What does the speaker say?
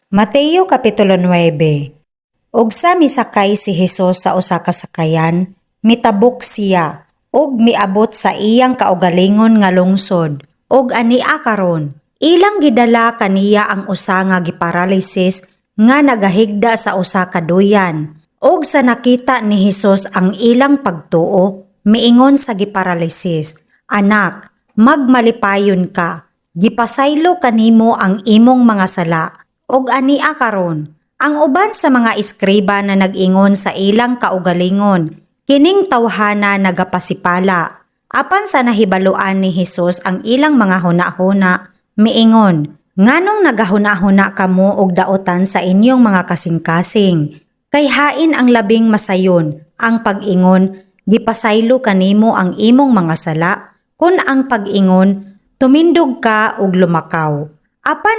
Mateo Kapitulo 9. Og sa misakay si Hesus sa usa ka sakayan, mitabok siya, og miabot sa iyang kaugalingon nga lungsod. Og ania karon, ilang gidala kaniya ang usa nga giparalysis nga nagahigda sa usa ka duyan. Og sa nakita ni Hesus ang ilang pagtuo, miingon sa giparalysis, "Anak, magmalipayon ka. Gipasaylo kanimo ang imong mga sala." Og ania karon, ang uban sa mga iskriba na nag-ingon sa ilang kaugalingon, kining tawhana nagapasipala. Apan sa nahibaluan ni Hesus ang ilang mga hunahuna, miingon, "Nganong nagahuna-huna kamo og daotan sa inyong mga kasing-kasing? Kay hain ang labing masayon, ang pag-ingon, gipasaylo kanimo ang imong mga sala, kun ang pag-ingon, tumindog ka og lumakaw." Apan